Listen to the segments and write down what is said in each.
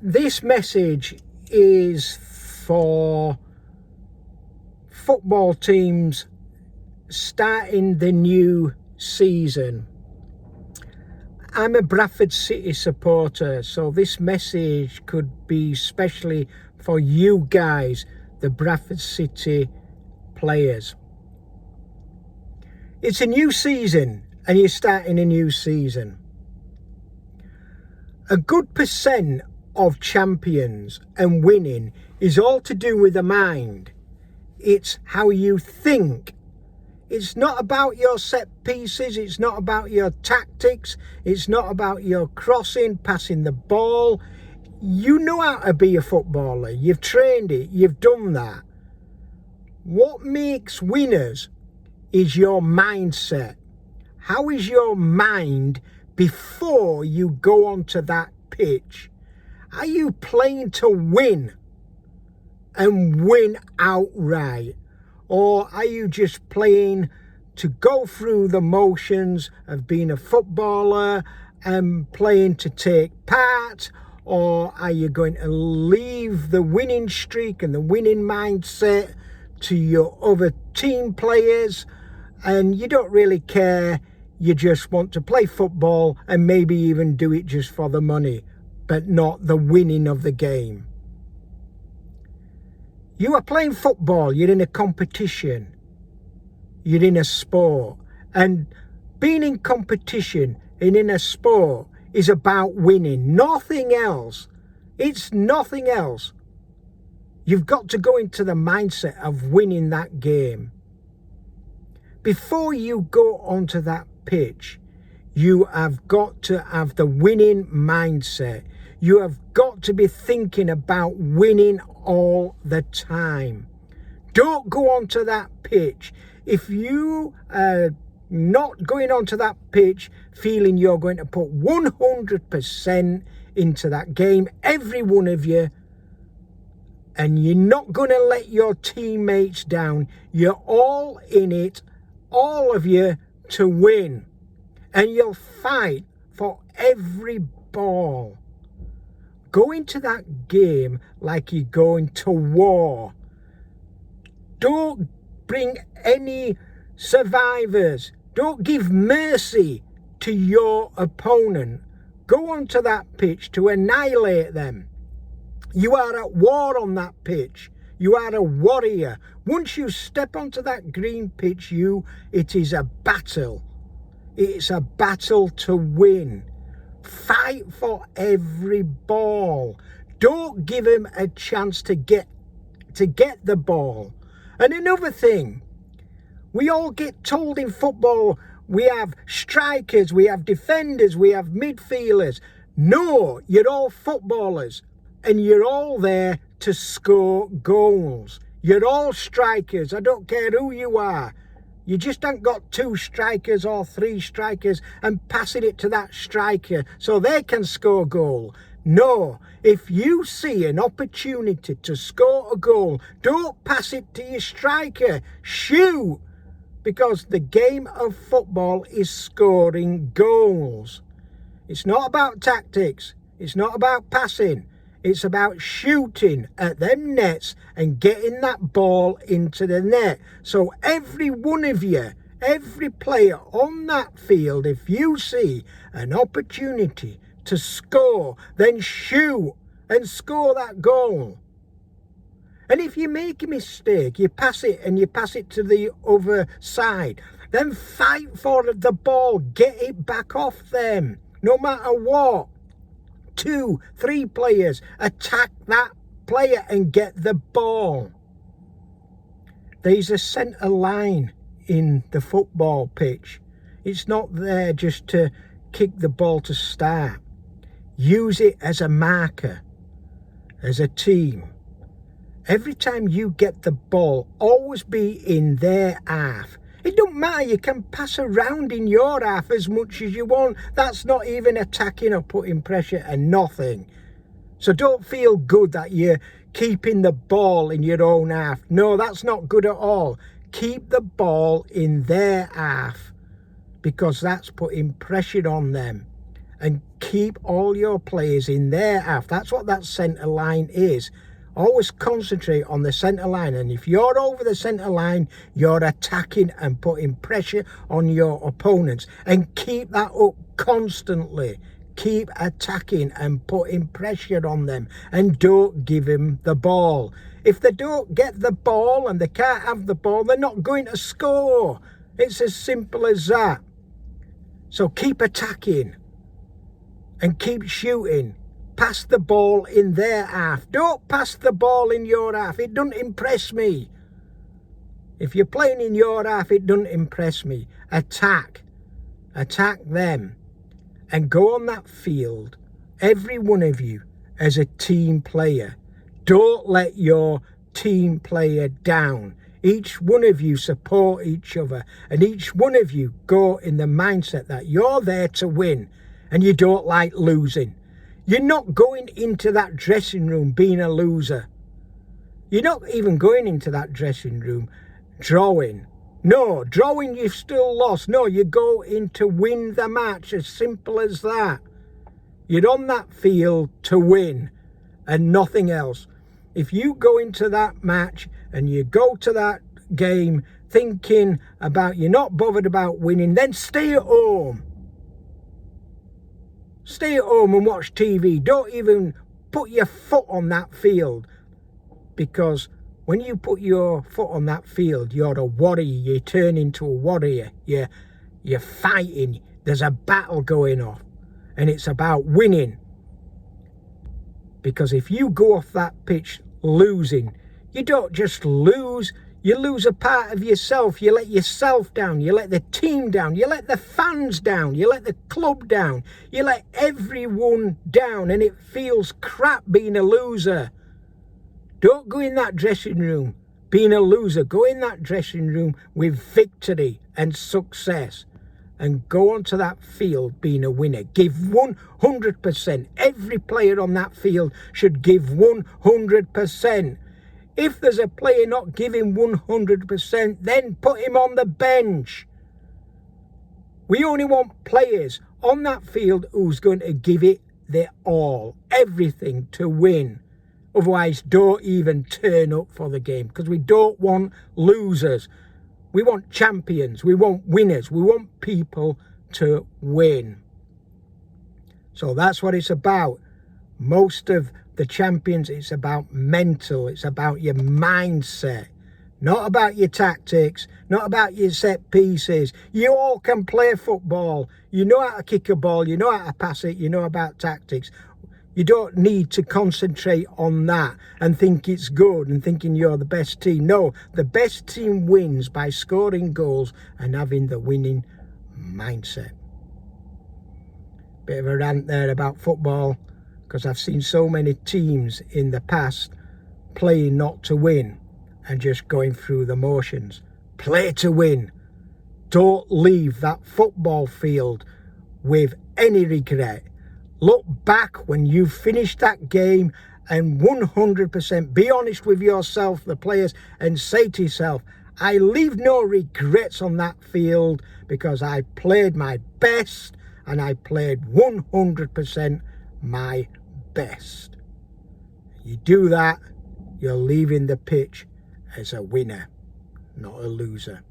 This message is for football teams starting the new season. I'm a Bradford City supporter, so this message could be especially for you guys, the Bradford City players. It's a new season and you're starting a new season. A good percent of champions and winning is all to do with the mind. It's how you think. It's not about your set pieces, it's not about your tactics, it's not about your crossing, passing the ball. You know how to be a footballer, you've trained it, you've done that. What makes winners is your mindset. How is your mind before you go onto that pitch? Are you playing to win and win outright? Or are you just playing to go through the motions of being a footballer and playing to take part? Or are you going to leave the winning streak and the winning mindset to your other team players and you don't really care? You just want to play football and maybe even do it just for the money, but not the winning of the game. You are playing football, you're in a competition, you're in a sport. And being in competition and in a sport is about winning, nothing else. It's nothing else. You've got to go into the mindset of winning that game. Before you go onto that pitch, you have got to have the winning mindset. You have got to be thinking about winning all the time. Don't go onto that pitch. If you are not going onto that pitch feeling you're going to put 100% into that game, every one of you, and you're not going to let your teammates down, you're all in it, all of you, to win. And you'll fight for every ball. Go into that game like you're going to war. Don't bring any survivors. Don't give mercy to your opponent. Go onto that pitch to annihilate them. You are at war on that pitch. You are a warrior. Once you step onto that green pitch, it is a battle. It's a battle to win. Fight for every ball. Don't give him a chance to get the ball. And another thing, we all get told in football, we have strikers, we have defenders, we have midfielders. No, you're all footballers and you're all there to score goals. You're all strikers. I don't care who you are. You just haven't got 2 strikers or 3 strikers and passing it to that striker so they can score a goal. No, if you see an opportunity to score a goal, don't pass it to your striker. Shoot! Because the game of football is scoring goals. It's not about tactics. It's not about passing. It's about shooting at them nets and getting that ball into the net. So every one of you, every player on that field, if you see an opportunity to score, then shoot and score that goal. And if you make a mistake, you pass it to the other side, then fight for the ball, get it back off them, no matter what. 2, 3 players, attack that player and get the ball. There's a centre line in the football pitch. It's not there just to kick the ball to start. Use it as a marker, as a team. Every time you get the ball, always be in their half. It don't matter, you can pass around in your half as much as you want. That's not even attacking or putting pressure and nothing. So don't feel good that you're keeping the ball in your own half. No, that's not good at all. Keep the ball in their half because that's putting pressure on them. And keep all your players in their half. That's what that centre line is. Always concentrate on the centre line, and if you're over the centre line, you're attacking and putting pressure on your opponents, and keep that up constantly. Keep attacking and putting pressure on them, and don't give them the ball. If they don't get the ball and they can't have the ball, they're not going to score. It's as simple as that. So keep attacking and keep shooting. Pass the ball in their half. Don't pass the ball in your half. It doesn't impress me. If you're playing in your half, it doesn't impress me. Attack. Attack them. And go on that field, every one of you, as a team player. Don't let your team player down. Each one of you support each other. And each one of you go in the mindset that you're there to win. And you don't like losing. You're not going into that dressing room being a loser. You're not even going into that dressing room drawing. No, drawing you've still lost. No, you go in to win the match. As simple as that. You're on that field to win and nothing else. If you go into that match and you go to that game thinking about, you're not bothered about winning, then stay at home. Stay at home and watch TV. Don't even put your foot on that field. Because when you put your foot on that field, you're a warrior. You turn into a warrior. You're fighting. There's a battle going on. And it's about winning. Because if you go off that pitch losing, you don't just lose. You lose a part of yourself. You let yourself down. You let the team down. You let the fans down. You let the club down. You let everyone down. And it feels crap being a loser. Don't go in that dressing room being a loser. Go in that dressing room with victory and success. And go onto that field being a winner. Give 100%. Every player on that field should give 100%. If there's a player not giving 100%, then put him on the bench. We only want players on that field who's going to give it their all, everything to win. Otherwise, don't even turn up for the game, because we don't want losers. We want champions. We want winners. We want people to win. So that's what it's about. Most of the champions, it's about mental. It's about your mindset. Not about your tactics. Not about your set pieces. You all can play football. You know how to kick a ball. You know how to pass it. You know about tactics. You don't need to concentrate on that and think it's good and thinking you're the best team. No, the best team wins by scoring goals and having the winning mindset. Bit of a rant there about football, because I've seen so many teams in the past playing not to win and just going through the motions. Play to win. Don't leave that football field with any regret. Look back when you finished that game and 100% be honest with yourself, the players, and say to yourself, I leave no regrets on that field because I played my best and I played 100% my best. You do that, you're leaving the pitch as a winner, not a loser.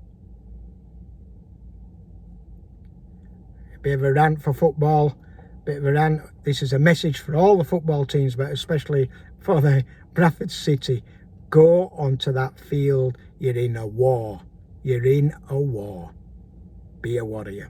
A bit of a rant for football. Bit of a rant. This is a message for all the football teams, but especially for the Bradford City. Go onto that field. You're in a war. You're in a war. Be a warrior.